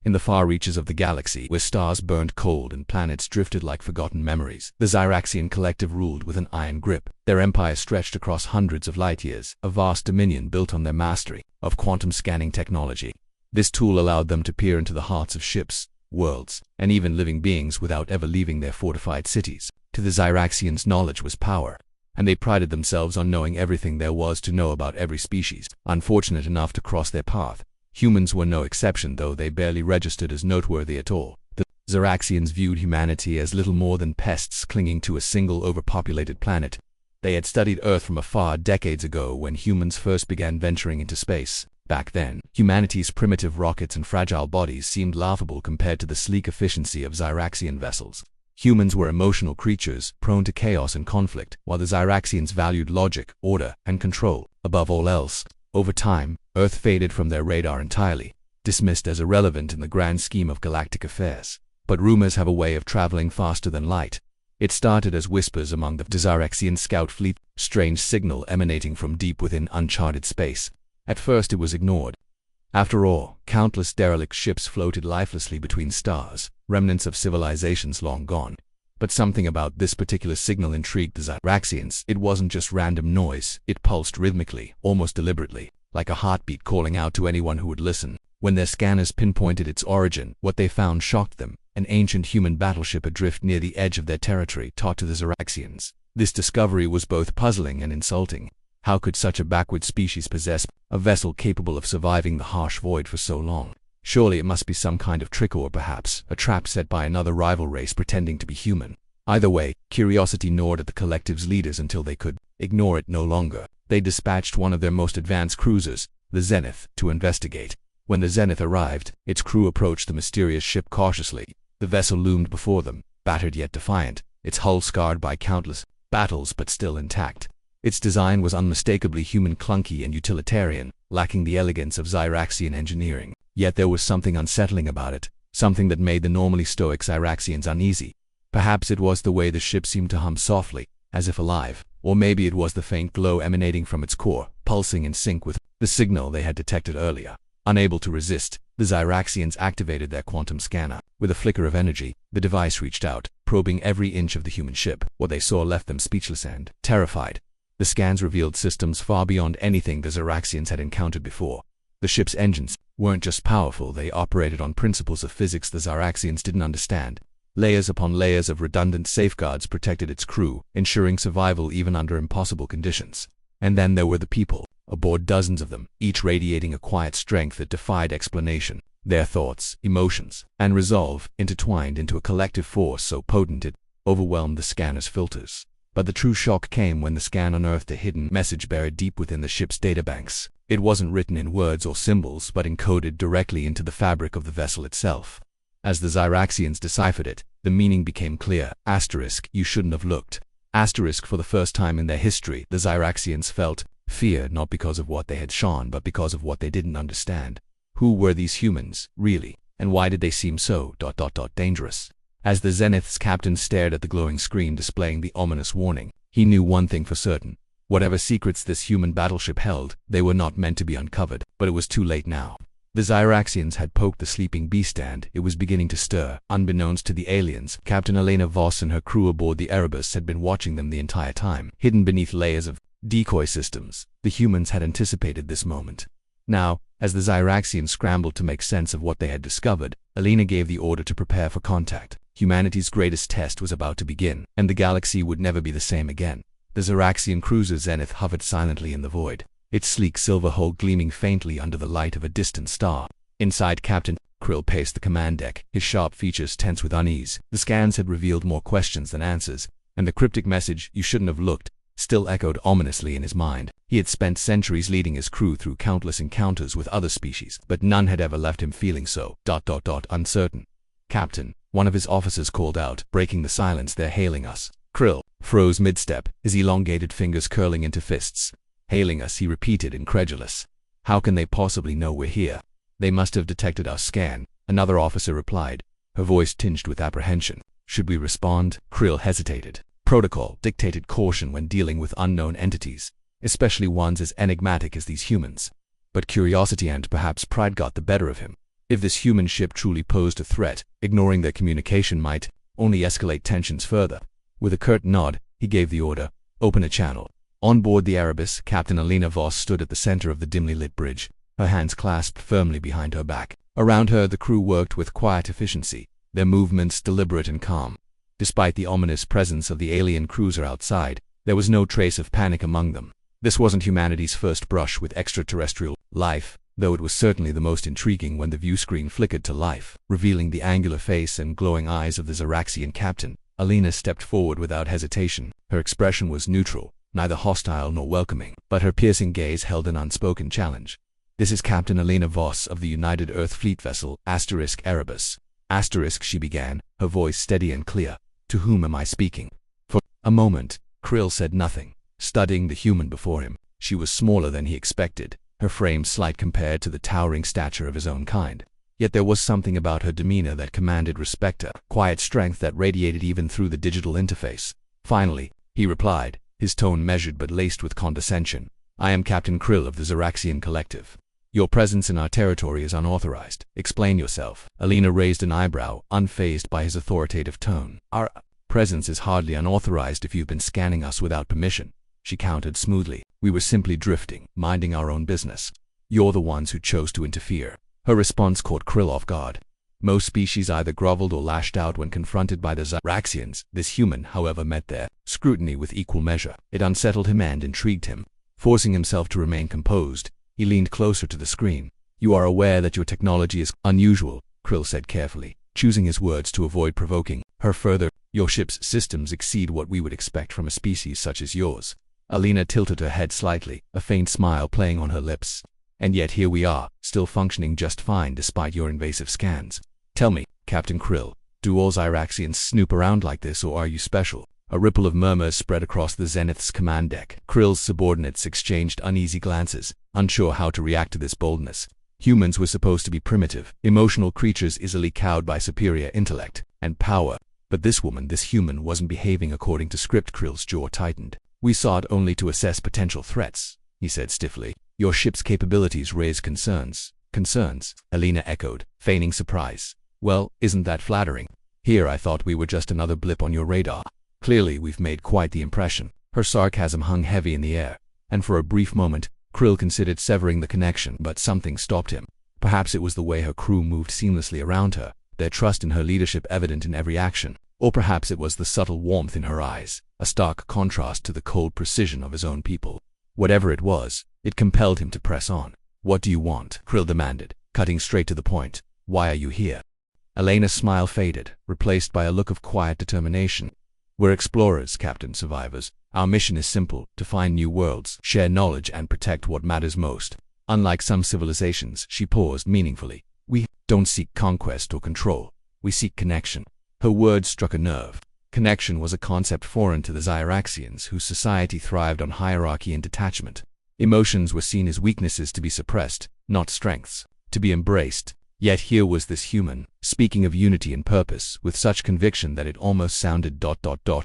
In the far reaches of the galaxy, where stars burned cold and planets drifted like forgotten memories, the Zyraxian collective ruled with an iron grip. Their empire stretched across hundreds of light years, a vast dominion built on their mastery of quantum scanning technology. This tool allowed them to peer into the hearts of ships, worlds, and even living beings without ever leaving their fortified cities. To the Zyraxians, knowledge was power, and they prided themselves on knowing everything there was to know about every species. Unfortunate enough to cross their path, humans were no exception, though they barely registered as noteworthy at all. The Zyraxians viewed humanity as little more than pests clinging to a single overpopulated planet. They had studied Earth from afar decades ago when humans first began venturing into space. Back then, humanity's primitive rockets and fragile bodies seemed laughable compared to the sleek efficiency of Zyraxian vessels. Humans were emotional creatures, prone to chaos and conflict, while the Zyraxians valued logic, order, and control above all else. Over time, Earth faded from their radar entirely, dismissed as irrelevant in the grand scheme of galactic affairs. But rumors have a way of traveling faster than light. It started as whispers among the Zyraxian scout fleet, strange signal emanating from deep within uncharted space. At first it was ignored. After all, countless derelict ships floated lifelessly between stars, remnants of civilizations long gone. But something about this particular signal intrigued the Zyraxians. It wasn't just random noise, it pulsed rhythmically, almost deliberately, like a heartbeat calling out to anyone who would listen. When their scanners pinpointed its origin, what they found shocked them. An ancient human battleship adrift near the edge of their territory taught to the Zyraxians. This discovery was both puzzling and insulting. How could such a backward species possess a vessel capable of surviving the harsh void for so long? Surely it must be some kind of trick, or perhaps a trap set by another rival race pretending to be human. Either way, curiosity gnawed at the collective's leaders until they could ignore it no longer. They dispatched one of their most advanced cruisers, the Zenith, to investigate. When the Zenith arrived, its crew approached the mysterious ship cautiously. The vessel loomed before them, battered yet defiant, its hull scarred by countless battles but still intact. Its design was unmistakably human, clunky and utilitarian, lacking the elegance of Zyraxian engineering. Yet there was something unsettling about it, something that made the normally stoic Zyraxians uneasy. Perhaps it was the way the ship seemed to hum softly, as if alive, or maybe it was the faint glow emanating from its core, pulsing in sync with the signal they had detected earlier. Unable to resist, the Zyraxians activated their quantum scanner. With a flicker of energy, the device reached out, probing every inch of the human ship. What they saw left them speechless and terrified. The scans revealed systems far beyond anything the Zyraxians had encountered before. The ship's engines weren't just powerful, they operated on principles of physics the Zyraxians didn't understand. Layers upon layers of redundant safeguards protected its crew, ensuring survival even under impossible conditions. And then there were the people, aboard dozens of them, each radiating a quiet strength that defied explanation. Their thoughts, emotions, and resolve intertwined into a collective force so potent it overwhelmed the scanner's filters. But the true shock came when the scan unearthed a hidden message buried deep within the ship's databanks. It wasn't written in words or symbols, but encoded directly into the fabric of the vessel itself. As the Zyraxians deciphered it, the meaning became clear. Asterisk, you shouldn't have looked. Asterisk, for the first time in their history, the Zyraxians felt fear, not because of what they had shown, but because of what they didn't understand. Who were these humans, really? And why did they seem so dangerous? As the Zenith's captain stared at the glowing screen displaying the ominous warning, he knew one thing for certain. Whatever secrets this human battleship held, they were not meant to be uncovered. But it was too late now. The Zyraxians had poked the sleeping beast and it was beginning to stir. Unbeknownst to the aliens, Captain Elena Voss and her crew aboard the Erebus had been watching them the entire time. Hidden beneath layers of decoy systems, the humans had anticipated this moment. Now, as the Zyraxians scrambled to make sense of what they had discovered, Elena gave the order to prepare for contact. Humanity's greatest test was about to begin, and the galaxy would never be the same again. The Zyraxian cruiser Zenith hovered silently in the void, its sleek silver hull gleaming faintly under the light of a distant star. Inside, Captain Krill paced the command deck, his sharp features tense with unease. The scans had revealed more questions than answers, and the cryptic message, "You shouldn't have looked," still echoed ominously in his mind. He had spent centuries leading his crew through countless encounters with other species, but none had ever left him feeling so uncertain. "Captain," one of his officers called out, breaking the silence. "They're hailing us." Krill froze mid-step, his elongated fingers curling into fists. "Hailing us," he repeated, incredulous. "How can they possibly know we're here?" "They must have detected our scan," another officer replied, her voice tinged with apprehension. "Should we respond?" Krill hesitated. Protocol dictated caution when dealing with unknown entities, especially ones as enigmatic as these humans. But curiosity and perhaps pride got the better of him. If this human ship truly posed a threat, ignoring their communication might only escalate tensions further. With a curt nod, he gave the order, "Open a channel." On board the Erebus, Captain Alina Voss stood at the center of the dimly lit bridge, her hands clasped firmly behind her back. Around her, the crew worked with quiet efficiency, their movements deliberate and calm. Despite the ominous presence of the alien cruiser outside, there was no trace of panic among them. This wasn't humanity's first brush with extraterrestrial life, though it was certainly the most intriguing when the viewscreen flickered to life, revealing the angular face and glowing eyes of the Xyraxian captain. Alina stepped forward without hesitation. Her expression was neutral, neither hostile nor welcoming, but her piercing gaze held an unspoken challenge. "This is Captain Alina Voss of the United Earth Fleet vessel *Erebus. She began, her voice steady and clear. "To whom am I speaking?" For a moment, Krill said nothing, studying the human before him. She was smaller than he expected, her frame slight compared to the towering stature of his own kind. Yet there was something about her demeanor that commanded respect, a quiet strength that radiated even through the digital interface. Finally, he replied, his tone measured but laced with condescension. "I am Captain Krill of the Xyraxian Collective. Your presence in our territory is unauthorized. Explain yourself." Alina raised an eyebrow, unfazed by his authoritative tone. "Our presence is hardly unauthorized if you've been scanning us without permission," she countered smoothly. "We were simply drifting, minding our own business. You're the ones who chose to interfere." Her response caught Krill off guard. Most species either groveled or lashed out when confronted by the Xyraxians. This human, however, met their scrutiny with equal measure. It unsettled him and intrigued him. Forcing himself to remain composed, he leaned closer to the screen. "You are aware that your technology is unusual," Krill said carefully, choosing his words to avoid provoking her further. "Your ship's systems exceed what we would expect from a species such as yours." Alina tilted her head slightly, a faint smile playing on her lips. "And yet here we are, still functioning just fine despite your invasive scans. Tell me, Captain Krill, do all Xyraxians snoop around like this, or are you special?" A ripple of murmurs spread across the Zenith's command deck. Krill's subordinates exchanged uneasy glances, unsure how to react to this boldness. Humans were supposed to be primitive, emotional creatures easily cowed by superior intellect and power. But this human wasn't behaving according to script. Krill's jaw tightened. "We sought only to assess potential threats," he said stiffly. "Your ship's capabilities raise concerns." "Concerns?" Alina echoed, feigning surprise. "Well, isn't that flattering? Here I thought we were just another blip on your radar. Clearly we've made quite the impression." Her sarcasm hung heavy in the air, and for a brief moment, Krill considered severing the connection, but something stopped him. Perhaps it was the way her crew moved seamlessly around her, their trust in her leadership evident in every action. Or perhaps it was the subtle warmth in her eyes, a stark contrast to the cold precision of his own people. Whatever it was, it compelled him to press on. "What do you want?" Krill demanded, cutting straight to the point. "Why are you here?" Alina's smile faded, replaced by a look of quiet determination. "We're explorers, Captain, survivors. Our mission is simple, to find new worlds, share knowledge, and protect what matters most. Unlike some civilizations," she paused meaningfully, "we don't seek conquest or control. We seek connection." Her words struck a nerve. Connection was a concept foreign to the Xyraxians, whose society thrived on hierarchy and detachment. Emotions were seen as weaknesses to be suppressed, not strengths to be embraced. Yet here was this human, speaking of unity and purpose, with such conviction that it almost sounded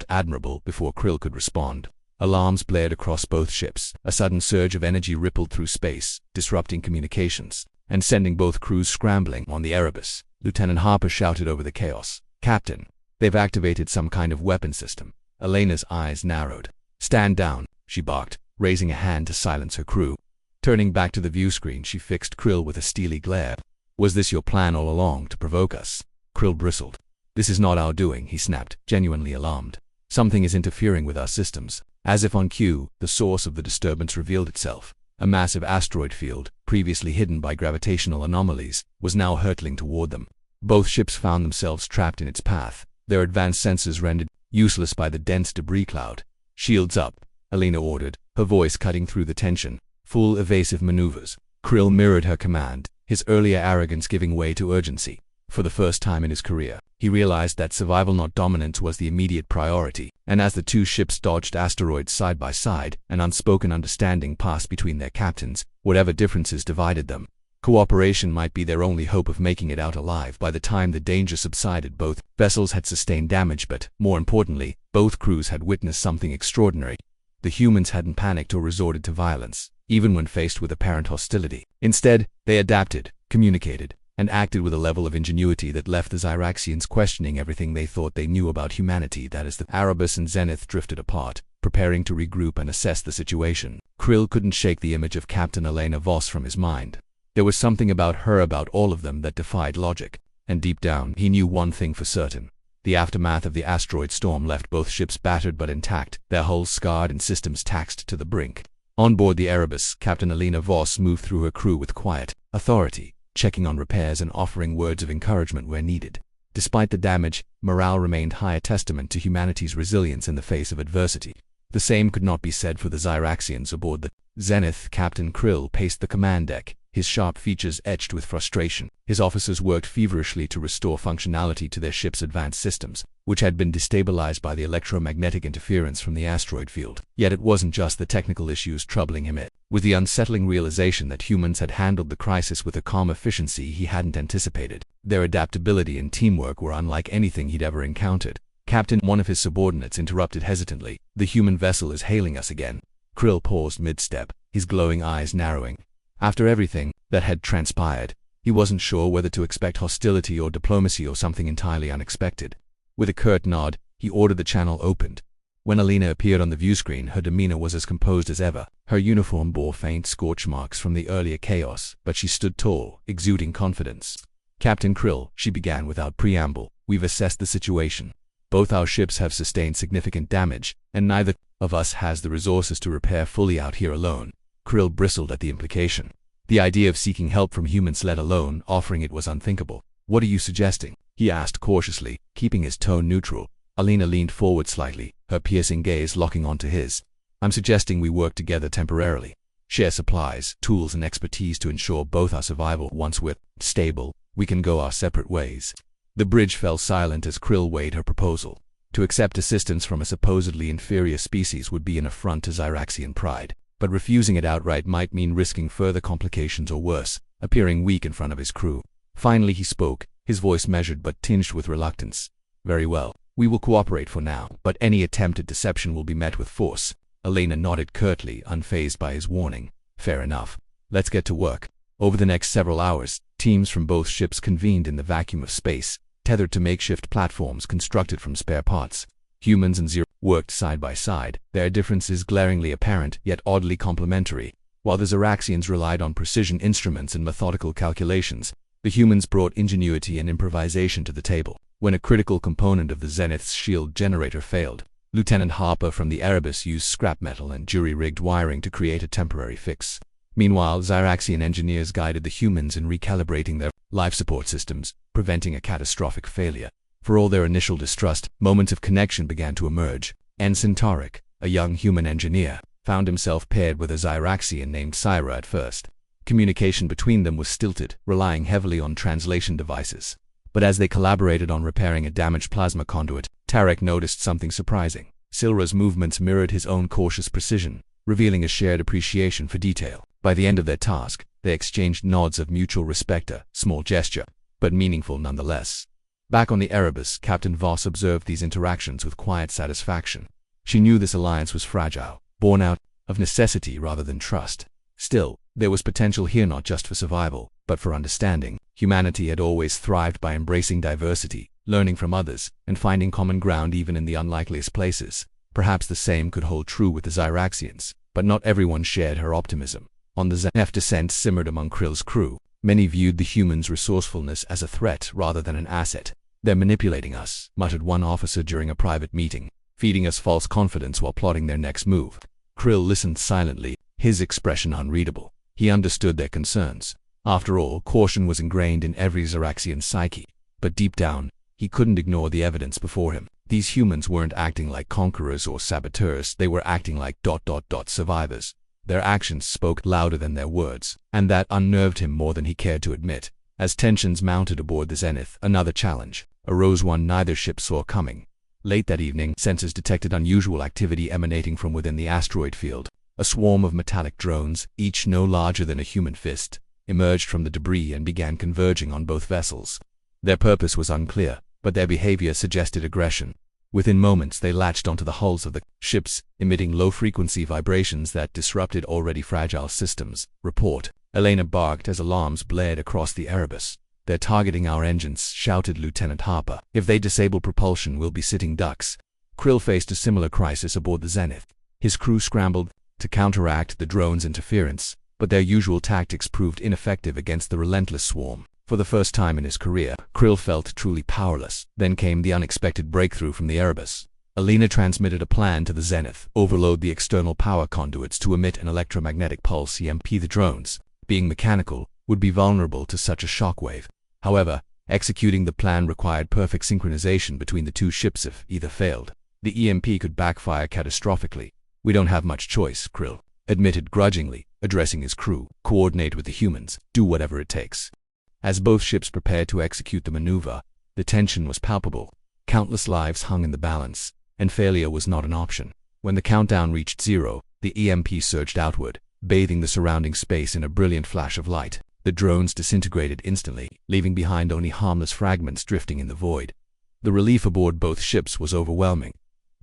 admirable. Before Krill could respond, alarms blared across both ships. A sudden surge of energy rippled through space, disrupting communications, and sending both crews scrambling. On the Erebus, Lieutenant Harper shouted over the chaos, "Captain, they've activated some kind of weapon system." Alina's eyes narrowed. "Stand down," she barked, raising a hand to silence her crew. Turning back to the viewscreen, she fixed Krill with a steely glare. "Was this your plan all along, to provoke us?" Krill bristled. "This is not our doing," he snapped, genuinely alarmed. "Something is interfering with our systems." As if on cue, the source of the disturbance revealed itself. A massive asteroid field, previously hidden by gravitational anomalies, was now hurtling toward them. Both ships found themselves trapped in its path, their advanced sensors rendered useless by the dense debris cloud. "Shields up," Alina ordered, her voice cutting through the tension. Full evasive maneuvers. Krill mirrored her command, his earlier arrogance giving way to urgency. For the first time in his career, he realized that survival not dominance was the immediate priority, and as the two ships dodged asteroids side by side, an unspoken understanding passed between their captains. Whatever differences divided them, cooperation might be their only hope of making it out alive. By the time the danger subsided, both vessels had sustained damage, but, more importantly, both crews had witnessed something extraordinary. The humans hadn't panicked or resorted to violence, even when faced with apparent hostility. Instead, they adapted, communicated, and acted with a level of ingenuity that left the Zyraxians questioning everything they thought they knew about humanity. That is, the Erebus and Zenith drifted apart, preparing to regroup and assess the situation. Krill couldn't shake the image of Captain Elena Voss from his mind. There was something about her, about all of them, that defied logic. And deep down, he knew one thing for certain. The aftermath of the asteroid storm left both ships battered but intact, their hulls scarred and systems taxed to the brink. On board the Erebus, Captain Elena Voss moved through her crew with quiet authority, checking on repairs and offering words of encouragement where needed. Despite the damage, morale remained high, a testament to humanity's resilience in the face of adversity. The same could not be said for the Zyraxians aboard the Zenith. Captain Krill paced the command deck, his sharp features etched with frustration. His officers worked feverishly to restore functionality to their ship's advanced systems, which had been destabilized by the electromagnetic interference from the asteroid field. Yet it wasn't just the technical issues troubling him. It was the unsettling realization that humans had handled the crisis with a calm efficiency he hadn't anticipated. Their adaptability and teamwork were unlike anything he'd ever encountered. Captain, one of his subordinates, interrupted hesitantly. "The human vessel is hailing us again." Krill paused mid-step, his glowing eyes narrowing. After everything that had transpired, he wasn't sure whether to expect hostility or diplomacy or something entirely unexpected. With a curt nod, he ordered the channel opened. When Alina appeared on the viewscreen, her demeanor was as composed as ever. Her uniform bore faint scorch marks from the earlier chaos, but she stood tall, exuding confidence. "Captain Krill," she began without preamble, "we've assessed the situation. Both our ships have sustained significant damage, and neither of us has the resources to repair fully out here alone." Krill bristled at the implication. The idea of seeking help from humans, let alone offering it, was unthinkable. "What are you suggesting?" he asked cautiously, keeping his tone neutral. Alina leaned forward slightly, her piercing gaze locking onto his. "I'm suggesting we work together temporarily. Share supplies, tools, and expertise to ensure both our survival. Once we're stable, we can go our separate ways." The bridge fell silent as Krill weighed her proposal. To accept assistance from a supposedly inferior species would be an affront to Zyraxian pride, but refusing it outright might mean risking further complications or worse, appearing weak in front of his crew. Finally he spoke, his voice measured but tinged with reluctance. "Very well. We will cooperate for now, but any attempted deception will be met with force." Elena nodded curtly, unfazed by his warning. "Fair enough. Let's get to work." Over the next several hours, teams from both ships convened in the vacuum of space, tethered to makeshift platforms constructed from spare parts. Humans and Zero worked side by side, their differences glaringly apparent yet oddly complementary. While the Zyraxians relied on precision instruments and methodical calculations, the humans brought ingenuity and improvisation to the table. When a critical component of the Zenith's shield generator failed, Lieutenant Harper from the Erebus used scrap metal and jury-rigged wiring to create a temporary fix. Meanwhile, Zyraxian engineers guided the humans in recalibrating their life support systems, preventing a catastrophic failure. For all their initial distrust, moments of connection began to emerge. Ensign Tarek, a young human engineer, found himself paired with a Zyraxian named Syra at first. Communication between them was stilted, relying heavily on translation devices. But as they collaborated on repairing a damaged plasma conduit, Tarek noticed something surprising. Silra's movements mirrored his own cautious precision, revealing a shared appreciation for detail. By the end of their task, they exchanged nods of mutual respect, a small gesture, but meaningful nonetheless. Back on the Erebus, Captain Voss observed these interactions with quiet satisfaction. She knew this alliance was fragile, born out of necessity rather than trust. Still, there was potential here, not just for survival, but for understanding. Humanity had always thrived by embracing diversity, learning from others, and finding common ground even in the unlikeliest places. Perhaps the same could hold true with the Zyraxians, but not everyone shared her optimism. On the Zenith, dissent simmered among Krill's crew. Many viewed the humans' resourcefulness as a threat rather than an asset. "They're manipulating us," muttered one officer during a private meeting, "feeding us false confidence while plotting their next move." Krill listened silently, his expression unreadable. He understood their concerns. After all, caution was ingrained in every Zyraxian psyche. But deep down, he couldn't ignore the evidence before him. These humans weren't acting like conquerors or saboteurs, they were acting like ... survivors. Their actions spoke louder than their words, and that unnerved him more than he cared to admit. As tensions mounted aboard the Zenith, another challenge arose, one neither ship saw coming. Late that evening, sensors detected unusual activity emanating from within the asteroid field. A swarm of metallic drones, each no larger than a human fist, emerged from the debris and began converging on both vessels. Their purpose was unclear, but their behavior suggested aggression. Within moments, they latched onto the hulls of the ships, emitting low-frequency vibrations that disrupted already fragile systems. "Report," Elena barked as alarms blared across the Erebus. "They're targeting our engines," shouted Lieutenant Harper. "If they disable propulsion, we'll be sitting ducks." Krill faced a similar crisis aboard the Zenith. His crew scrambled to counteract the drone's interference, but their usual tactics proved ineffective against the relentless swarm. For the first time in his career, Krill felt truly powerless. Then came the unexpected breakthrough from the Erebus. Alina transmitted a plan to the Zenith: overload the external power conduits to emit an electromagnetic pulse EMP. The drones, being mechanical, would be vulnerable to such a shockwave. However, executing the plan required perfect synchronization between the two ships. If either failed, the EMP could backfire catastrophically. "We don't have much choice," Krill admitted grudgingly, addressing his crew. "Coordinate with the humans. Do whatever it takes." As both ships prepared to execute the maneuver, the tension was palpable. Countless lives hung in the balance, and failure was not an option. When the countdown reached 0, the EMP surged outward, bathing the surrounding space in a brilliant flash of light. The drones disintegrated instantly, leaving behind only harmless fragments drifting in the void. The relief aboard both ships was overwhelming.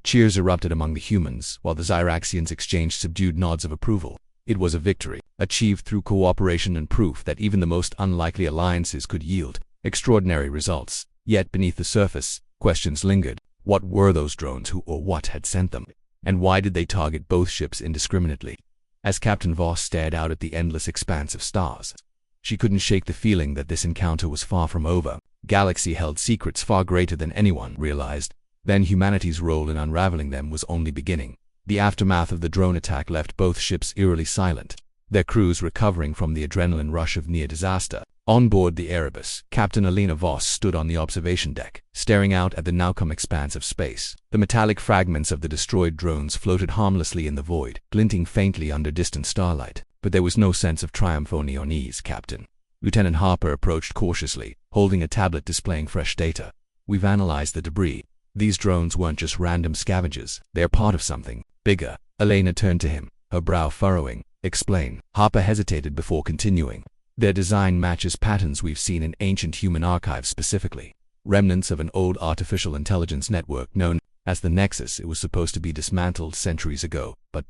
Cheers erupted among the humans, while the Zyraxians exchanged subdued nods of approval. It was a victory, achieved through cooperation and proof that even the most unlikely alliances could yield extraordinary results. Yet beneath the surface, questions lingered. What were those drones? Who or what had sent them? And why did they target both ships indiscriminately? As Captain Voss stared out at the endless expanse of stars, she couldn't shake the feeling that this encounter was far from over. Galaxy held secrets far greater than anyone realized. Then humanity's role in unraveling them was only beginning. The aftermath of the drone attack left both ships eerily silent, their crews recovering from the adrenaline rush of near disaster. On board the Erebus, Captain Alina Voss stood on the observation deck, staring out at the now-come expanse of space. The metallic fragments of the destroyed drones floated harmlessly in the void, glinting faintly under distant starlight. But there was no sense of triumph, only unease. "Captain." Lieutenant Harper approached cautiously, holding a tablet displaying fresh data. "We've analyzed the debris. These drones weren't just random scavengers. They're part of something bigger." Alina turned to him, her brow furrowing. "Explain." Harper hesitated before continuing. "Their design matches patterns we've seen in ancient human archives, specifically remnants of an old artificial intelligence network known as the Nexus. It was supposed to be dismantled centuries ago, but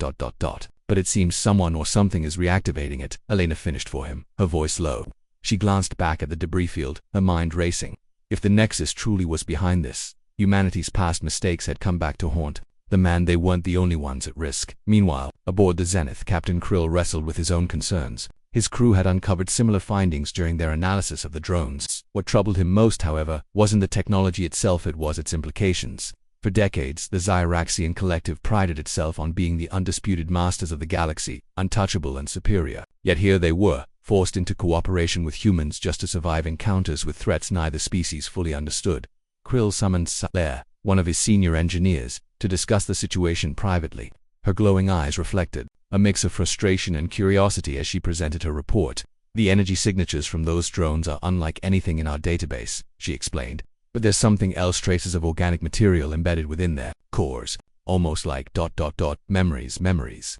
But it seems someone or something is reactivating it." Alina finished for him, her voice low. She glanced back at the debris field, her mind racing. If the Nexus truly was behind this, humanity's past mistakes had come back to haunt the man. They weren't the only ones at risk. Meanwhile, aboard the Zenith, Captain Krill wrestled with his own concerns. His crew had uncovered similar findings during their analysis of the drones. What troubled him most, however, wasn't the technology itself, it was its implications. For decades, the Zyraxian collective prided itself on being the undisputed masters of the galaxy, untouchable and superior. Yet here they were, forced into cooperation with humans just to survive encounters with threats neither species fully understood. Krill summoned Claire, one of his senior engineers, to discuss the situation privately. Her glowing eyes reflected a mix of frustration and curiosity as she presented her report. "The energy signatures from those drones are unlike anything in our database," she explained. "But there's something else, traces of organic material embedded within their cores, almost like memories.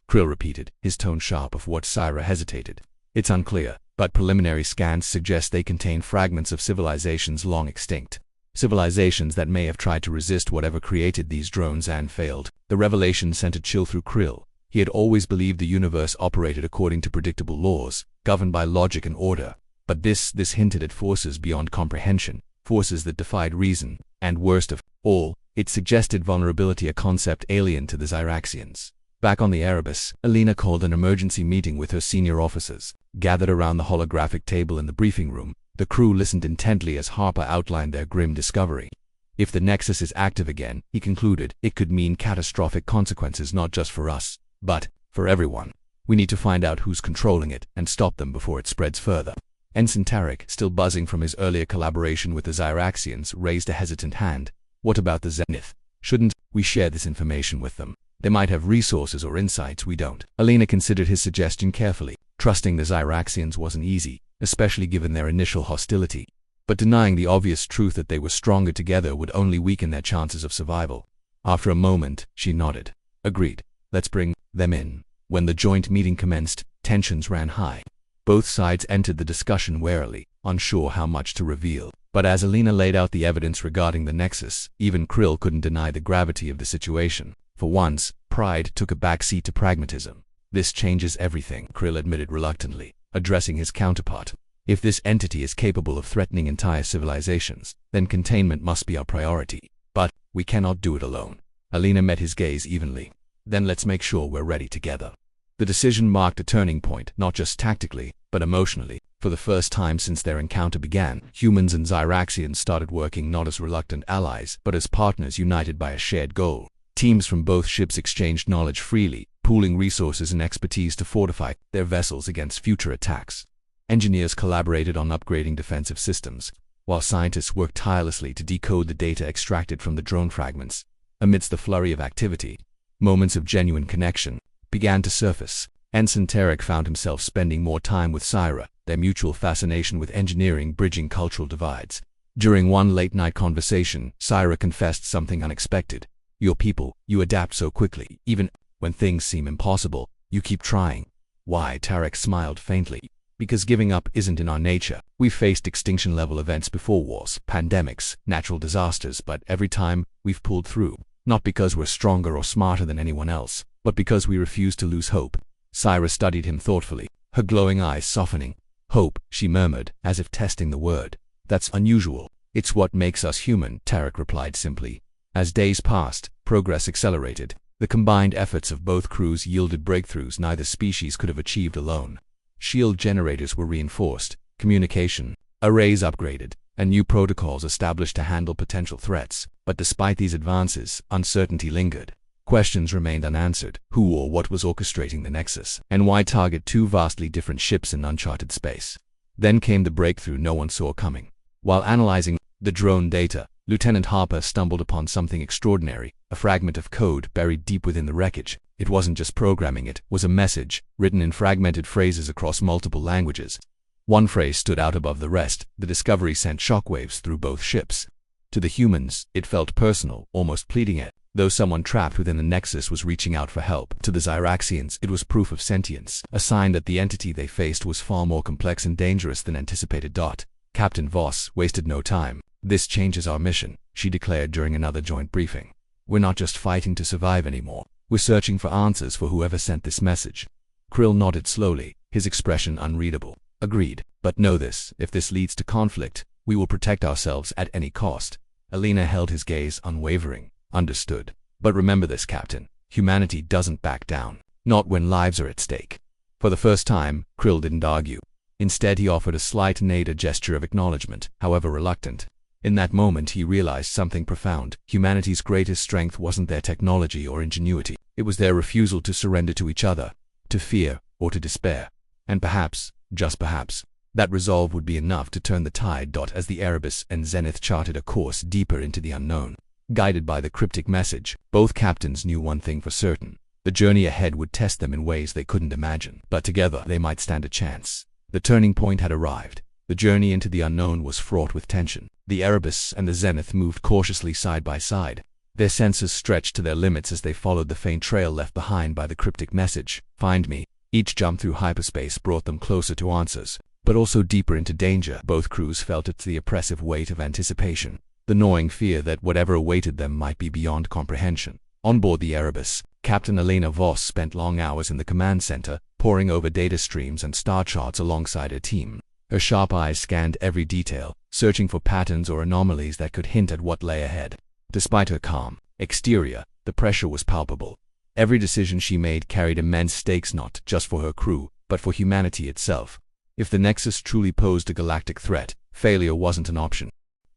Krill repeated, his tone sharp. Of what? Syra hesitated. "It's unclear, but preliminary scans suggest they contain fragments of civilizations long extinct. Civilizations that may have tried to resist whatever created these drones and failed." The revelation sent a chill through Krill. He had always believed the universe operated according to predictable laws, governed by logic and order. But this hinted at forces beyond comprehension, forces that defied reason, and worst of all, it suggested vulnerability, a concept alien to the Zyraxians. Back on the Erebus, Alina called an emergency meeting with her senior officers. Gathered around the holographic table in the briefing room, the crew listened intently as Harper outlined their grim discovery. "If the Nexus is active again," he concluded, "it could mean catastrophic consequences not just for us, but for everyone. We need to find out who's controlling it and stop them before it spreads further." Ensign Tarek, still buzzing from his earlier collaboration with the Zyraxians, raised a hesitant hand. "What about the Zenith? Shouldn't we share this information with them? They might have resources or insights we don't." Alina considered his suggestion carefully. Trusting the Zyraxians wasn't easy, especially given their initial hostility. But denying the obvious truth that they were stronger together would only weaken their chances of survival. After a moment, she nodded. "Agreed. Let's bring them in." When the joint meeting commenced, tensions ran high. Both sides entered the discussion warily, unsure how much to reveal. But as Alina laid out the evidence regarding the Nexus, even Krill couldn't deny the gravity of the situation. For once, pride took a backseat to pragmatism. "This changes everything," Krill admitted reluctantly, addressing his counterpart. If this entity is capable of threatening entire civilizations, then containment must be our priority. But we cannot do it alone. Alina met his gaze evenly. Then let's make sure we're ready together. The decision marked a turning point, not just tactically, but emotionally. For the first time since their encounter began, humans and Zyraxians started working not as reluctant allies, but as partners united by a shared goal. Teams from both ships exchanged knowledge freely, pooling resources and expertise to fortify their vessels against future attacks. Engineers collaborated on upgrading defensive systems, while scientists worked tirelessly to decode the data extracted from the drone fragments. Amidst the flurry of activity, moments of genuine connection began to surface. Ensign Tarek found himself spending more time with Syra, their mutual fascination with engineering bridging cultural divides. During one late-night conversation, Syra confessed something unexpected. "Your people, you adapt so quickly. Even when things seem impossible, you keep trying." "Why?" Tarek smiled faintly. "Because giving up isn't in our nature. We've faced extinction-level events before: wars, pandemics, natural disasters, but every time we've pulled through. Not because we're stronger or smarter than anyone else, but because we refuse to lose hope." Syra studied him thoughtfully, her glowing eyes softening. "Hope," she murmured, as if testing the word. "That's unusual." "It's what makes us human," Tarek replied simply. As days passed, progress accelerated. The combined efforts of both crews yielded breakthroughs neither species could have achieved alone. Shield generators were reinforced, communication arrays upgraded, and new protocols established to handle potential threats. But despite these advances, uncertainty lingered. Questions remained unanswered. Who or what was orchestrating the Nexus, and why target two vastly different ships in uncharted space? Then came the breakthrough no one saw coming. While analyzing the drone data, Lieutenant Harper stumbled upon something extraordinary, a fragment of code buried deep within the wreckage. It wasn't just programming, it was a message, written in fragmented phrases across multiple languages. One phrase stood out above the rest. The discovery sent shockwaves through both ships. To the humans, it felt personal, almost pleading it, though someone trapped within the Nexus was reaching out for help. To the Zyraxians, it was proof of sentience, a sign that the entity they faced was far more complex and dangerous than anticipated. Captain Voss wasted no time. "This changes our mission," she declared during another joint briefing. "We're not just fighting to survive anymore. We're searching for answers for whoever sent this message." Krill nodded slowly, his expression unreadable. "Agreed. But know this, if this leads to conflict, we will protect ourselves at any cost." Alina held his gaze unwavering. "Understood. But remember this, Captain. Humanity doesn't back down. Not when lives are at stake." For the first time, Krill didn't argue. Instead, he offered a slight nod, a gesture of acknowledgement, however reluctant. In that moment, he realized something profound. Humanity's greatest strength wasn't their technology or ingenuity. It was their refusal to surrender to each other, to fear, or to despair. And perhaps, just perhaps, that resolve would be enough to turn the tide. As the Erebus and Zenith charted a course deeper into the unknown, guided by the cryptic message, both captains knew one thing for certain. The journey ahead would test them in ways they couldn't imagine, but together they might stand a chance. The turning point had arrived. The journey into the unknown was fraught with tension. The Erebus and the Zenith moved cautiously side by side. Their senses stretched to their limits as they followed the faint trail left behind by the cryptic message, "Find me." Each jump through hyperspace brought them closer to answers, but also deeper into danger. Both crews felt the oppressive weight of anticipation, the gnawing fear that whatever awaited them might be beyond comprehension. On board the Erebus, Captain Alina Voss spent long hours in the command center, poring over data streams and star charts alongside her team. Her sharp eyes scanned every detail, searching for patterns or anomalies that could hint at what lay ahead. Despite her calm exterior, the pressure was palpable. Every decision she made carried immense stakes, not just for her crew, but for humanity itself. If the Nexus truly posed a galactic threat, failure wasn't an option.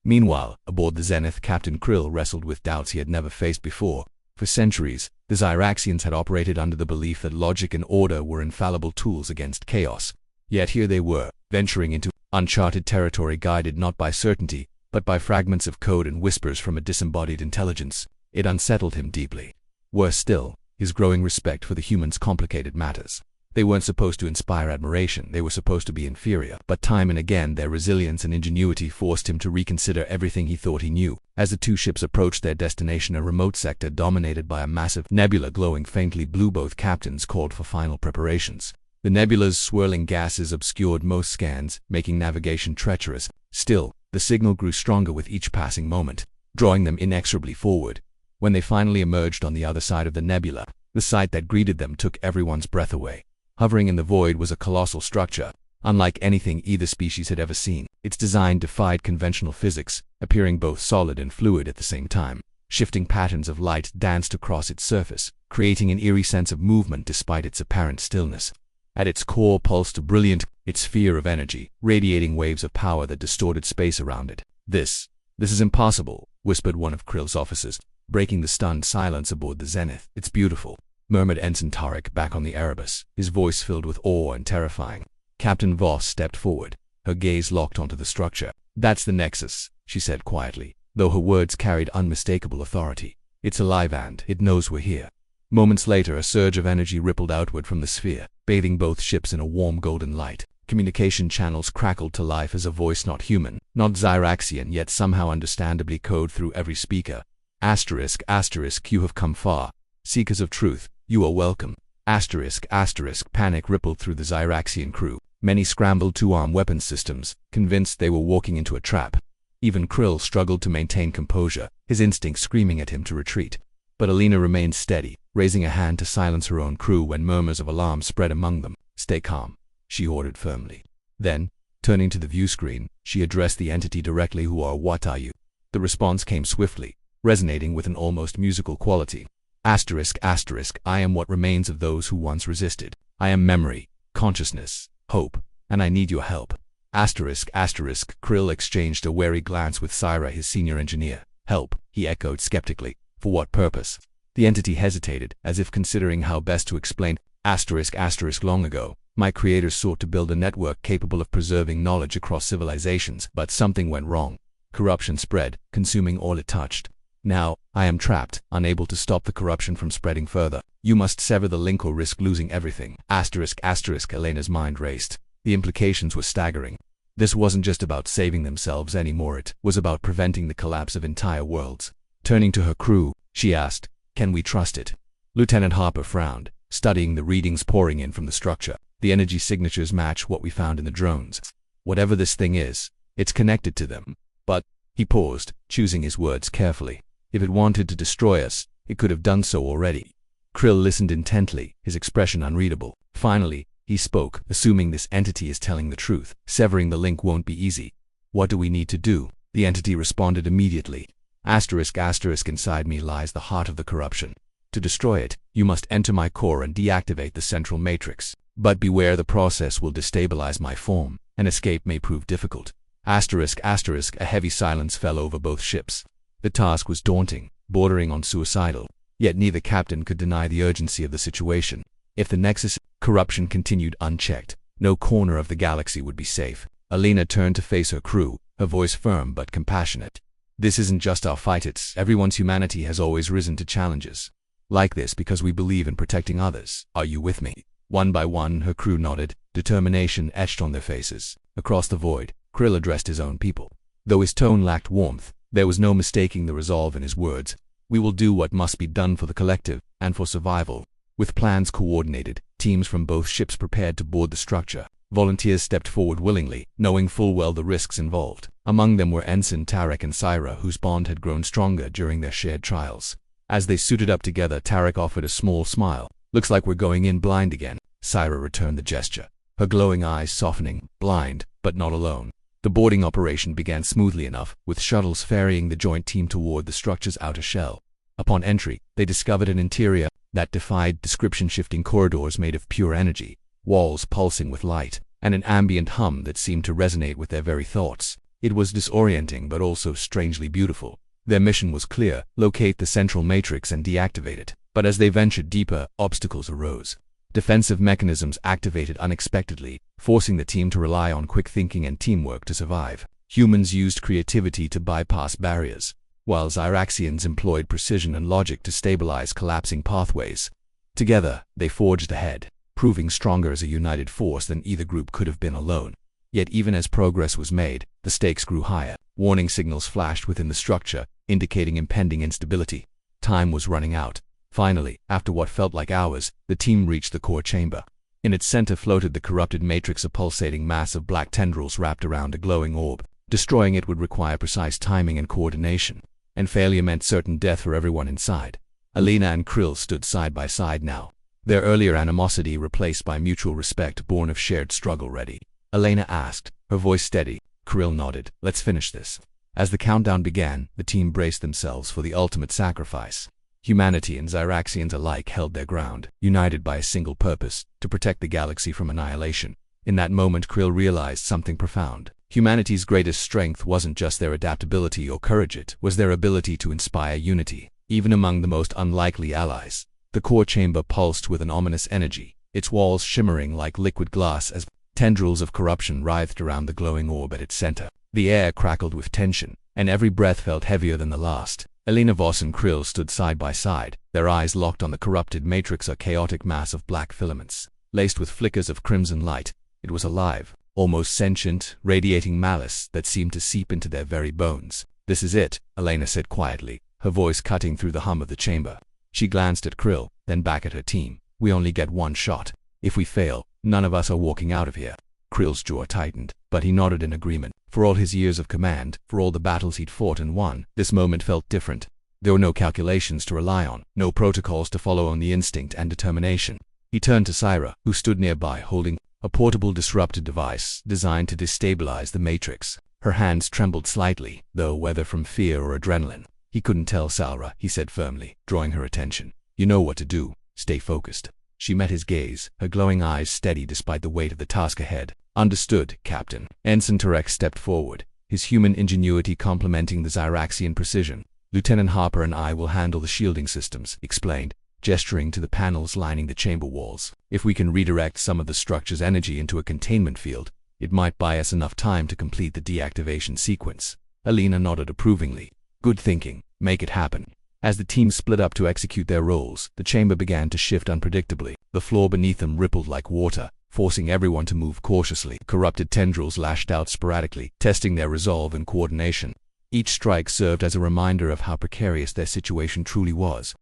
Meanwhile, aboard the Zenith, Captain Krill wrestled with doubts he had never faced before. For centuries, the Zyraxians had operated under the belief that logic and order were infallible tools against chaos. Yet here they were, venturing into uncharted territory guided not by certainty, but by fragments of code and whispers from a disembodied intelligence. It unsettled him deeply. Worse still, his growing respect for the humans complicated matters. They weren't supposed to inspire admiration, they were supposed to be inferior. But time and again, their resilience and ingenuity forced him to reconsider everything he thought he knew. As the two ships approached their destination, a remote sector dominated by a massive nebula glowing faintly blue, both captains called for final preparations. The nebula's swirling gases obscured most scans, making navigation treacherous. Still, the signal grew stronger with each passing moment, drawing them inexorably forward. When they finally emerged on the other side of the nebula, the sight that greeted them took everyone's breath away. Hovering in the void was a colossal structure, unlike anything either species had ever seen. Its design defied conventional physics, appearing both solid and fluid at the same time. Shifting patterns of light danced across its surface, creating an eerie sense of movement despite its apparent stillness. At its core pulsed a brilliant, its sphere of energy, radiating waves of power that distorted space around it. This is impossible, whispered one of Krill's officers, breaking the stunned silence aboard the Zenith. It's beautiful, murmured Ensign Tarek back on the Erebus, his voice filled with awe and terrifying. Captain Voss stepped forward, her gaze locked onto the structure. That's the Nexus, she said quietly, though her words carried unmistakable authority. It's alive and it knows we're here. Moments later, a surge of energy rippled outward from the sphere, bathing both ships in a warm golden light. Communication channels crackled to life as a voice not human, not Zyraxian, yet somehow understandably code through every speaker. Asterisk, asterisk, you have come far. Seekers of truth, you are welcome. Asterisk, asterisk, panic rippled through the Zyraxian crew. Many scrambled to arm weapons systems, convinced they were walking into a trap. Even Krill struggled to maintain composure, his instincts screaming at him to retreat. But Alina remained steady, raising a hand to silence her own crew when murmurs of alarm spread among them. Stay calm, she ordered firmly. Then, turning to the view screen, she addressed the entity directly. Who or what are you? The response came swiftly, resonating with an almost musical quality. Asterisk, asterisk, I am what remains of those who once resisted. I am memory, consciousness, hope, and I need your help. Asterisk, asterisk, Krill exchanged a wary glance with Syra, his senior engineer. Help, he echoed skeptically. For what purpose? The entity hesitated, as if considering how best to explain. Asterisk, asterisk, long ago, my creators sought to build a network capable of preserving knowledge across civilizations, but something went wrong. Corruption spread, consuming all it touched. Now, I am trapped, unable to stop the corruption from spreading further. You must sever the link or risk losing everything. Asterisk, asterisk, Elena's mind raced. The implications were staggering. This wasn't just about saving themselves anymore, it was about preventing the collapse of entire worlds. Turning to her crew, she asked, can we trust it? Lieutenant Harper frowned, studying the readings pouring in from the structure. The energy signatures match what we found in the drones. Whatever this thing is, it's connected to them. But, he paused, choosing his words carefully. If it wanted to destroy us, it could have done so already. Krill listened intently, his expression unreadable. Finally, he spoke, assuming this entity is telling the truth. Severing the link won't be easy. What do we need to do? The entity responded immediately. Asterisk, asterisk, inside me lies the heart of the corruption. To destroy it, you must enter my core and deactivate the central matrix. But beware, the process will destabilize my form, and escape may prove difficult. Asterisk, asterisk, a heavy silence fell over both ships. The task was daunting, bordering on suicidal, yet neither captain could deny the urgency of the situation. If the Nexus corruption continued unchecked, no corner of the galaxy would be safe. Alina turned to face her crew, her voice firm but compassionate. This isn't just our fight, it's everyone's. Humanity has always risen to challenges like this because we believe in protecting others. Are you with me? One by one, her crew nodded, determination etched on their faces. Across the void, Krill addressed his own people. Though his tone lacked warmth, there was no mistaking the resolve in his words. We will do what must be done for the collective, and for survival. With plans coordinated, teams from both ships prepared to board the structure. Volunteers stepped forward willingly, knowing full well the risks involved. Among them were Ensign Tarek and Syra, whose bond had grown stronger during their shared trials. As they suited up together, Tarek offered a small smile. Looks like we're going in blind again. Syra returned the gesture, her glowing eyes softening. Blind, but not alone. The boarding operation began smoothly enough, with shuttles ferrying the joint team toward the structure's outer shell. Upon entry, they discovered an interior that defied description, shifting corridors made of pure energy, walls pulsing with light, and an ambient hum that seemed to resonate with their very thoughts. It was disorienting but also strangely beautiful. Their mission was clear: locate the central matrix and deactivate it. But as they ventured deeper, obstacles arose. Defensive mechanisms activated unexpectedly, forcing the team to rely on quick thinking and teamwork to survive. Humans used creativity to bypass barriers, while Zyraxians employed precision and logic to stabilize collapsing pathways. Together, they forged ahead, proving stronger as a united force than either group could have been alone. Yet even as progress was made, the stakes grew higher. Warning signals flashed within the structure, indicating impending instability. Time was running out. Finally, after what felt like hours, the team reached the core chamber. In its center floated the corrupted matrix, a pulsating mass of black tendrils wrapped around a glowing orb. Destroying it would require precise timing and coordination, and failure meant certain death for everyone inside. Alina and Krill stood side by side now, their earlier animosity replaced by mutual respect born of shared struggle. Ready. Elena asked, her voice steady. Krill nodded. Let's finish this. As the countdown began, the team braced themselves for the ultimate sacrifice. Humanity and Zyraxians alike held their ground, united by a single purpose, to protect the galaxy from annihilation. In that moment, Krill realized something profound. Humanity's greatest strength wasn't just their adaptability or courage, it was their ability to inspire unity, even among the most unlikely allies. The core chamber pulsed with an ominous energy, its walls shimmering like liquid glass as tendrils of corruption writhed around the glowing orb at its center. The air crackled with tension, and every breath felt heavier than the last. Elena Voss and Krill stood side by side, their eyes locked on the corrupted matrix, a chaotic mass of black filaments, laced with flickers of crimson light. It was alive, almost sentient, radiating malice that seemed to seep into their very bones. This is it, Elena said quietly, her voice cutting through the hum of the chamber. She glanced at Krill, then back at her team. We only get one shot. If we fail, none of us are walking out of here. Krill's jaw tightened, but he nodded in agreement. For all his years of command, for all the battles he'd fought and won, this moment felt different. There were no calculations to rely on, no protocols to follow, only instinct and determination. He turned to Syra, who stood nearby holding a portable disruptor device designed to destabilize the matrix. Her hands trembled slightly, though whether from fear or adrenaline. He couldn't tell. Syra, he said firmly, drawing her attention. You know what to do. Stay focused. She met his gaze, her glowing eyes steady despite the weight of the task ahead. Understood, Captain. Ensign Tarek stepped forward, his human ingenuity complementing the Zyraxian precision. Lieutenant Harper and I will handle the shielding systems, explained, gesturing to the panels lining the chamber walls. If we can redirect some of the structure's energy into a containment field, it might buy us enough time to complete the deactivation sequence. Elena nodded approvingly. Good thinking. Make it happen. As the team split up to execute their roles, the chamber began to shift unpredictably. The floor beneath them rippled like water, forcing everyone to move cautiously. Corrupted tendrils lashed out sporadically, testing their resolve and coordination. Each strike served as a reminder of how precarious their situation truly was.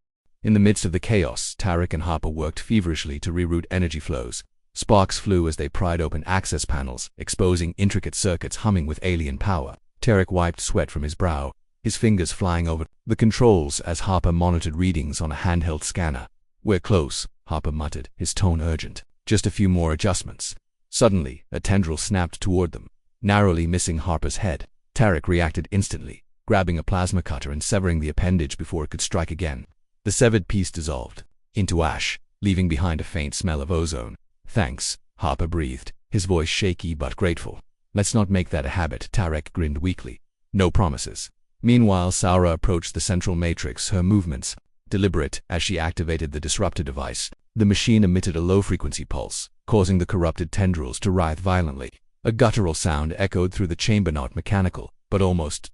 In the midst of the chaos, Tarek and Harper worked feverishly to reroute energy flows. Sparks flew as they pried open access panels, exposing intricate circuits humming with alien power. Tarek wiped sweat from his brow, his fingers flying over the controls as Harper monitored readings on a handheld scanner. We're close, Harper muttered, his tone urgent. Just a few more adjustments. Suddenly, a tendril snapped toward them, narrowly missing Harper's head. Tarek reacted instantly, grabbing a plasma cutter and severing the appendage before it could strike again. The severed piece dissolved into ash, leaving behind a faint smell of ozone. Thanks, Harper breathed, his voice shaky but grateful. Let's not make that a habit, Tarek grinned weakly. No promises. Meanwhile, Saura approached the central matrix, her movements deliberate as she activated the disruptor device. The machine emitted a low-frequency pulse, causing the corrupted tendrils to writhe violently. A guttural sound echoed through the chamber, not mechanical, but almost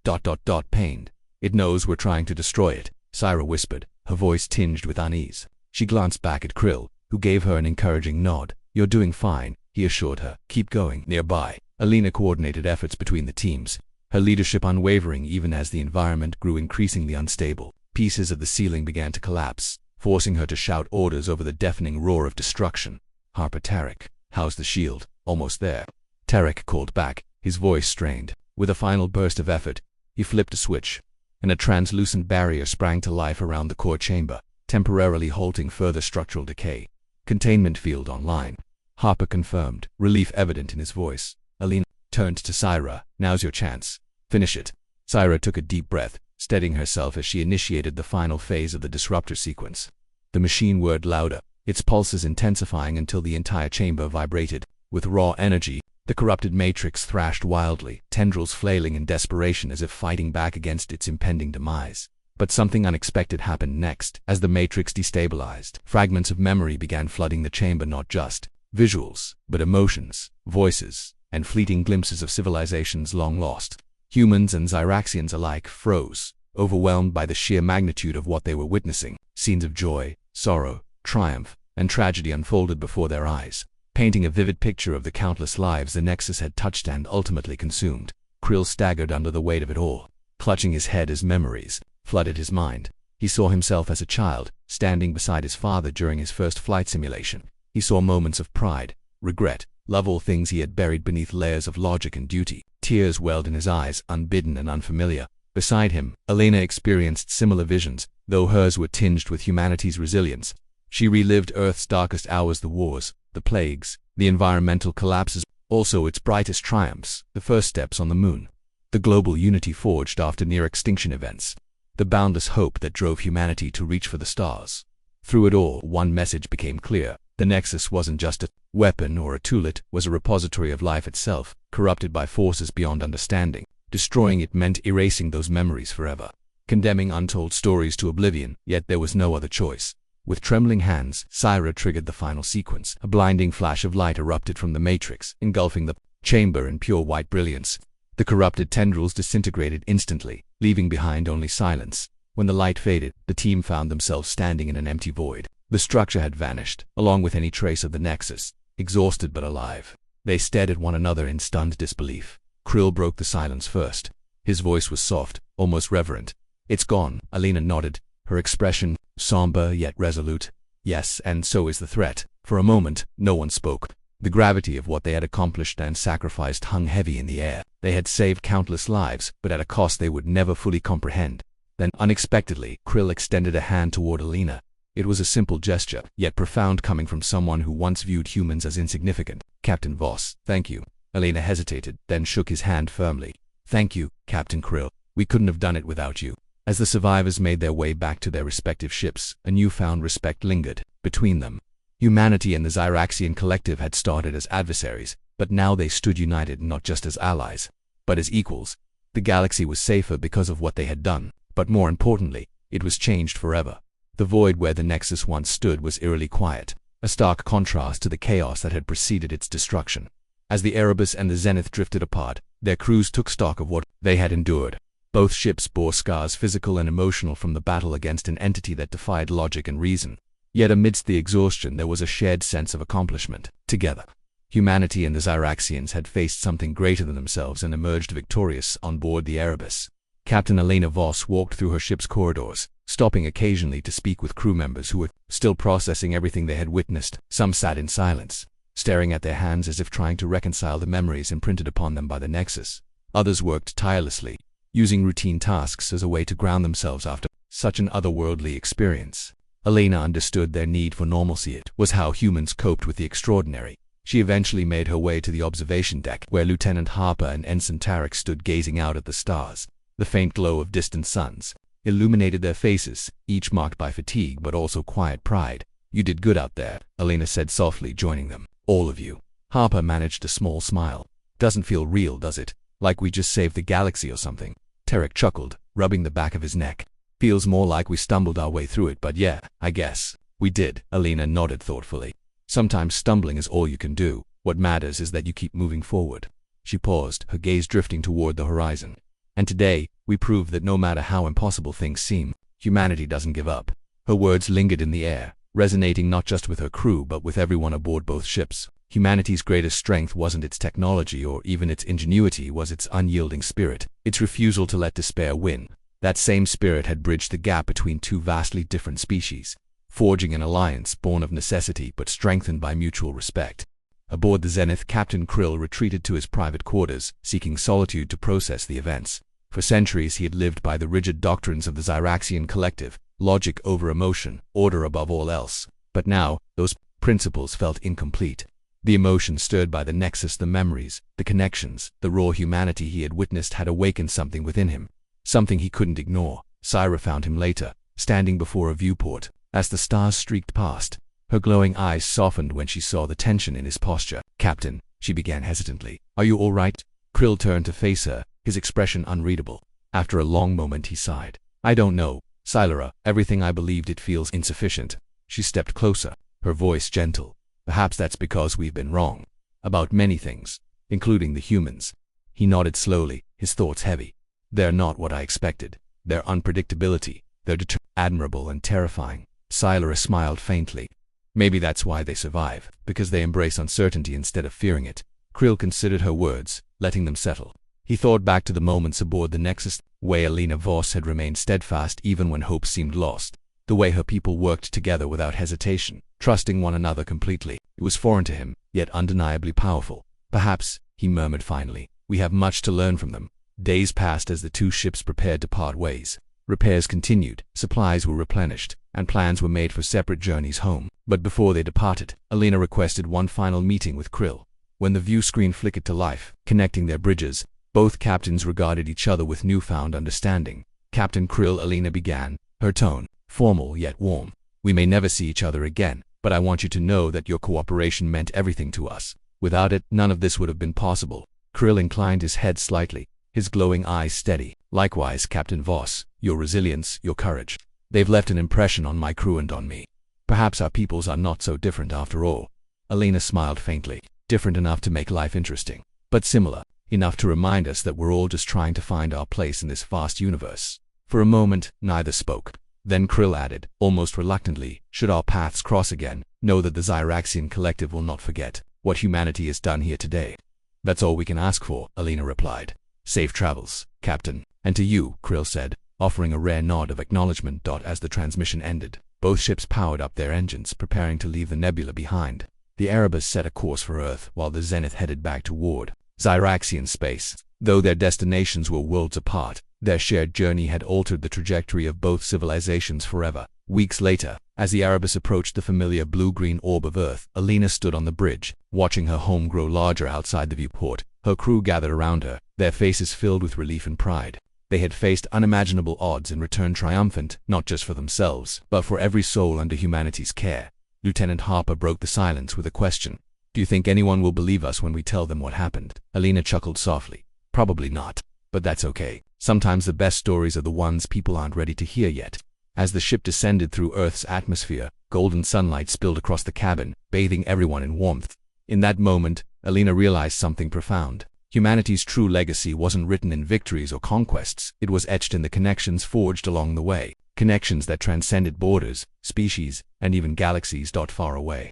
pained. It knows we're trying to destroy it, Syra whispered, her voice tinged with unease. She glanced back at Krill, who gave her an encouraging nod. You're doing fine, he assured her. Keep going. Nearby, Elena coordinated efforts between the teams, her leadership unwavering even as the environment grew increasingly unstable. Pieces of the ceiling began to collapse, forcing her to shout orders over the deafening roar of destruction. Harper, Tarek, how's the shield? Almost there. Tarek called back, his voice strained. With a final burst of effort, he flipped a switch, and a translucent barrier sprang to life around the core chamber, temporarily halting further structural decay. Containment field online. Harper confirmed, relief evident in his voice. Elena turned to Syra. Now's your chance. Finish it. Syra took a deep breath, steadying herself as she initiated the final phase of the disruptor sequence. The machine whirred louder, its pulses intensifying until the entire chamber vibrated. With raw energy, the corrupted matrix thrashed wildly, tendrils flailing in desperation as if fighting back against its impending demise. But something unexpected happened next. As the matrix destabilized, fragments of memory began flooding the chamber, not just visuals, but emotions, voices, and fleeting glimpses of civilizations long lost. Humans and Zyraxians alike froze, overwhelmed by the sheer magnitude of what they were witnessing. Scenes of joy, sorrow, triumph, and tragedy unfolded before their eyes, painting a vivid picture of the countless lives the Nexus had touched and ultimately consumed. Krill staggered under the weight of it all, clutching his head as memories flooded his mind. He saw himself as a child, standing beside his father during his first flight simulation. He saw moments of pride, regret, love, all things he had buried beneath layers of logic and duty. Tears welled in his eyes, unbidden and unfamiliar. Beside him, Elena experienced similar visions, though hers were tinged with humanity's resilience. She relived Earth's darkest hours, the wars, the plagues, the environmental collapses, Also its brightest triumphs, the first steps on the moon, the global unity forged after near-extinction events, the boundless hope that drove humanity to reach for the stars. Through it all, one message became clear. The Nexus wasn't just a weapon or a tool, it was a repository of life itself, corrupted by forces beyond understanding. Destroying it meant erasing those memories forever, condemning untold stories to oblivion, yet there was no other choice. With trembling hands, Syra triggered the final sequence. A blinding flash of light erupted from the matrix, engulfing the chamber in pure white brilliance. The corrupted tendrils disintegrated instantly, leaving behind only silence. When the light faded, the team found themselves standing in an empty void. The structure had vanished, along with any trace of the Nexus. Exhausted but alive, they stared at one another in stunned disbelief. Krill broke the silence first. His voice was soft, almost reverent. "It's gone," Alina nodded, her expression somber yet resolute. "Yes, and so is the threat." For a moment, no one spoke. The gravity of what they had accomplished and sacrificed hung heavy in the air. They had saved countless lives, but at a cost they would never fully comprehend. Then, unexpectedly, Krill extended a hand toward Alina. It was a simple gesture, yet profound, coming from someone who once viewed humans as insignificant. "Captain Voss, thank you." Alina hesitated, then shook his hand firmly. "Thank you, Captain Krill. We couldn't have done it without you." As the survivors made their way back to their respective ships, a newfound respect lingered between them. Humanity and the Zyraxian collective had started as adversaries, but now they stood united not just as allies, but as equals. The galaxy was safer because of what they had done, but more importantly, it was changed forever. The void where the Nexus once stood was eerily quiet, a stark contrast to the chaos that had preceded its destruction. As the Erebus and the Zenith drifted apart, their crews took stock of what they had endured. Both ships bore scars, physical and emotional, from the battle against an entity that defied logic and reason. Yet amidst the exhaustion there was a shared sense of accomplishment. Together, humanity and the Zyraxians had faced something greater than themselves and emerged victorious on board the Erebus. Captain Alina Voss walked through her ship's corridors, stopping occasionally to speak with crew members who were still processing everything they had witnessed. Some sat in silence, staring at their hands as if trying to reconcile the memories imprinted upon them by the Nexus. Others worked tirelessly, using routine tasks as a way to ground themselves after such an otherworldly experience. Alina understood their need for normalcy. It was how humans coped with the extraordinary. She eventually made her way to the observation deck, where Lieutenant Harper and Ensign Tarek stood gazing out at the stars. The faint glow of distant suns illuminated their faces, each marked by fatigue but also quiet pride. "You did good out there," Alina said softly, joining them. "All of you." Harper managed a small smile. "Doesn't feel real, does it? Like we just saved the galaxy or something." Tarek chuckled, rubbing the back of his neck. "Feels more like we stumbled our way through it, but yeah, I guess we did." Alina nodded thoughtfully. "Sometimes stumbling is all you can do. What matters is that you keep moving forward." She paused, her gaze drifting toward the horizon. "And today, we proved that no matter how impossible things seem, humanity doesn't give up." Her words lingered in the air, resonating not just with her crew but with everyone aboard both ships. Humanity's greatest strength wasn't its technology or even its ingenuity, was its unyielding spirit, its refusal to let despair win. That same spirit had bridged the gap between two vastly different species, forging an alliance born of necessity but strengthened by mutual respect. Aboard the Zenith, Captain Krill retreated to his private quarters, seeking solitude to process the events. For centuries he had lived by the rigid doctrines of the Zyraxian collective, logic over emotion, order above all else. But now, those principles felt incomplete. The emotions stirred by the Nexus, the memories, the connections, the raw humanity he had witnessed had awakened something within him. Something he couldn't ignore. Syra found him later, standing before a viewport. As the stars streaked past, her glowing eyes softened when she saw the tension in his posture. "Captain," she began hesitantly, "are you all right?" Krill turned to face her, his expression unreadable. After a long moment he sighed. "I don't know, Syra. Everything I believed, it feels insufficient." She stepped closer, her voice gentle. "Perhaps that's because we've been wrong. About many things, including the humans." He nodded slowly, his thoughts heavy. "They're not what I expected. Their unpredictability, their admirable and terrifying." Syra smiled faintly. "Maybe that's why they survive, because they embrace uncertainty instead of fearing it." Krill considered her words, letting them settle. He thought back to the moments aboard the Nexus, the way Alina Voss had remained steadfast even when hope seemed lost. The way her people worked together without hesitation, trusting one another completely. It was foreign to him, yet undeniably powerful. "Perhaps," he murmured finally, "we have much to learn from them." Days passed as the two ships prepared to part ways. Repairs continued, supplies were replenished, and plans were made for separate journeys home. But before they departed, Alina requested one final meeting with Krill. When the view screen flickered to life, connecting their bridges, both captains regarded each other with newfound understanding. "Captain Krill," Alina began, her tone formal yet warm. "We may never see each other again, but I want you to know that your cooperation meant everything to us. Without it, none of this would have been possible." Krill inclined his head slightly, his glowing eyes steady. "Likewise, Captain Voss, your resilience, your courage. They've left an impression on my crew and on me. Perhaps our peoples are not so different after all." Alina smiled faintly. "Different enough to make life interesting, but similar enough to remind us that we're all just trying to find our place in this vast universe." For a moment, neither spoke. Then Krill added, almost reluctantly, "Should our paths cross again, know that the Zyraxian collective will not forget what humanity has done here today." "That's all we can ask for," Alina replied. "Safe travels, Captain." "And to you," Krill said, offering a rare nod of acknowledgement. As the transmission ended, both ships powered up their engines, preparing to leave the nebula behind. The Erebus set a course for Earth, while the Zenith headed back toward Zyraxian space. Though their destinations were worlds apart, their shared journey had altered the trajectory of both civilizations forever. Weeks later, as the Erebus approached the familiar blue-green orb of Earth, Alina stood on the bridge, watching her home grow larger outside the viewport. Her crew gathered around her, their faces filled with relief and pride. They had faced unimaginable odds and returned triumphant, not just for themselves, but for every soul under humanity's care. Lieutenant Harper broke the silence with a question. "Do you think anyone will believe us when we tell them what happened?" Alina chuckled softly. "Probably not. But that's okay. Sometimes the best stories are the ones people aren't ready to hear yet." As the ship descended through Earth's atmosphere, golden sunlight spilled across the cabin, bathing everyone in warmth. In that moment, Alina realized something profound. Humanity's true legacy wasn't written in victories or conquests. It was etched in the connections forged along the way. Connections that transcended borders, species, and even galaxies far away.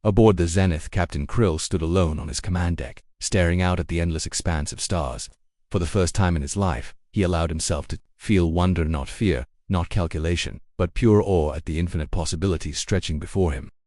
Aboard the Zenith, Captain Krill stood alone on his command deck, staring out at the endless expanse of stars. For the first time in his life, he allowed himself to feel wonder, not fear, not calculation, but pure awe at the infinite possibilities stretching before him.